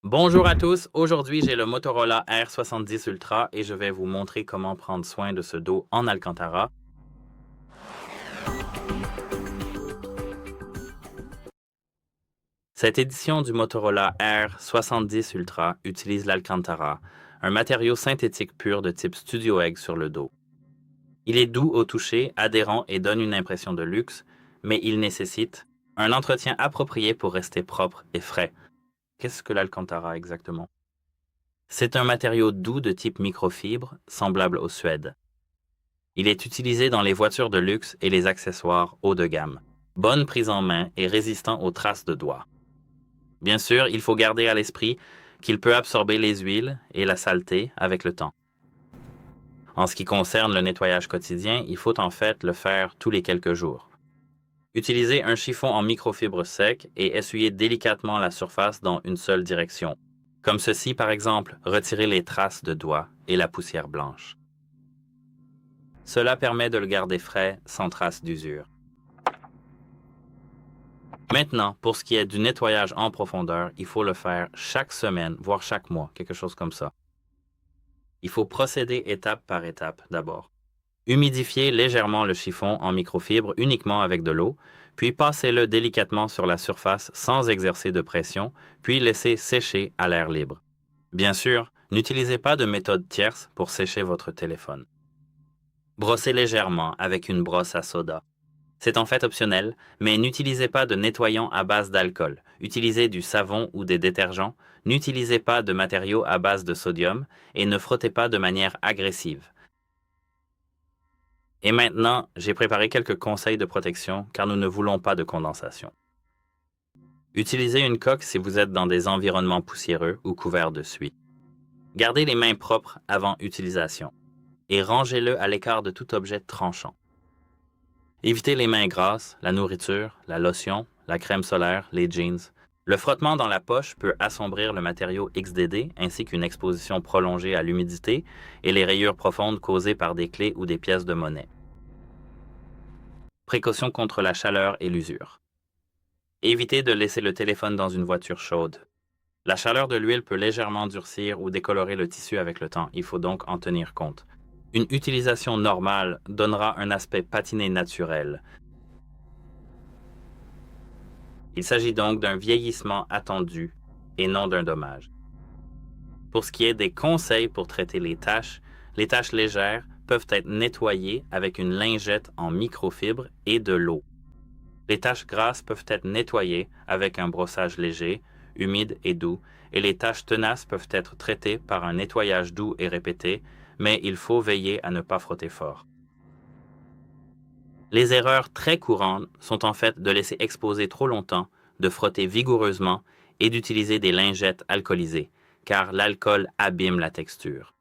Bonjour à tous, aujourd'hui j'ai le Motorola R70 Ultra et je vais vous montrer comment prendre soin de ce dos en Alcantara. Cette édition du Motorola R70 Ultra utilise l'Alcantara, un matériau synthétique pur de type Studio Egg sur le dos. Il est doux au toucher, adhérent et donne une impression de luxe, mais il nécessite un entretien approprié pour rester propre et frais. Qu'est-ce que l'Alcantara exactement? C'est un matériau doux de type microfibre, semblable au suède. Il est utilisé dans les voitures de luxe et les accessoires haut de gamme. Bonne prise en main et résistant aux traces de doigts. Bien sûr, il faut garder à l'esprit qu'il peut absorber les huiles et la saleté avec le temps. En ce qui concerne le nettoyage quotidien, il faut en fait le faire tous les quelques jours. Utilisez un chiffon en microfibre sec et essuyez délicatement la surface dans une seule direction. Comme ceci, par exemple, retirez les traces de doigts et la poussière blanche. Cela permet de le garder frais sans traces d'usure. Maintenant, pour ce qui est du nettoyage en profondeur, il faut le faire chaque semaine, voire chaque mois, quelque chose comme ça. Il faut procéder étape par étape d'abord. Humidifiez légèrement le chiffon en microfibre uniquement avec de l'eau, puis passez-le délicatement sur la surface sans exercer de pression, puis laissez sécher à l'air libre. Bien sûr, n'utilisez pas de méthode tierce pour sécher votre téléphone. Brossez légèrement avec une brosse à soda. C'est en fait optionnel, mais n'utilisez pas de nettoyant à base d'alcool. Utilisez du savon ou des détergents. N'utilisez pas de matériaux à base de sodium et ne frottez pas de manière agressive. Et maintenant, j'ai préparé quelques conseils de protection car nous ne voulons pas de condensation. Utilisez une coque si vous êtes dans des environnements poussiéreux ou couverts de suie. Gardez les mains propres avant utilisation et rangez-le à l'écart de tout objet tranchant. Évitez les mains grasses, la nourriture, la lotion, la crème solaire, les jeans. Le frottement dans la poche peut assombrir le matériau XDD ainsi qu'une exposition prolongée à l'humidité et les rayures profondes causées par des clés ou des pièces de monnaie. Précaution contre la chaleur et l'usure. Évitez de laisser le téléphone dans une voiture chaude. La chaleur de l'huile peut légèrement durcir ou décolorer le tissu avec le temps, il faut donc en tenir compte. Une utilisation normale donnera un aspect patiné naturel. Il s'agit donc d'un vieillissement attendu et non d'un dommage. Pour ce qui est des conseils pour traiter les taches légères peuvent être nettoyées avec une lingette en microfibre et de l'eau. Les taches grasses peuvent être nettoyées avec un brossage léger, humide et doux, et les taches tenaces peuvent être traitées par un nettoyage doux et répété, mais il faut veiller à ne pas frotter fort. Les erreurs très courantes sont en fait de laisser exposer trop longtemps, de frotter vigoureusement et d'utiliser des lingettes alcoolisées, car l'alcool abîme la texture.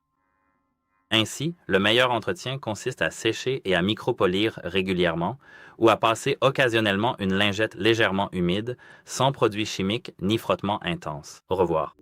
Ainsi, le meilleur entretien consiste à sécher et à micropolir régulièrement ou à passer occasionnellement une lingette légèrement humide, sans produits chimiques ni frottement intense. Au revoir.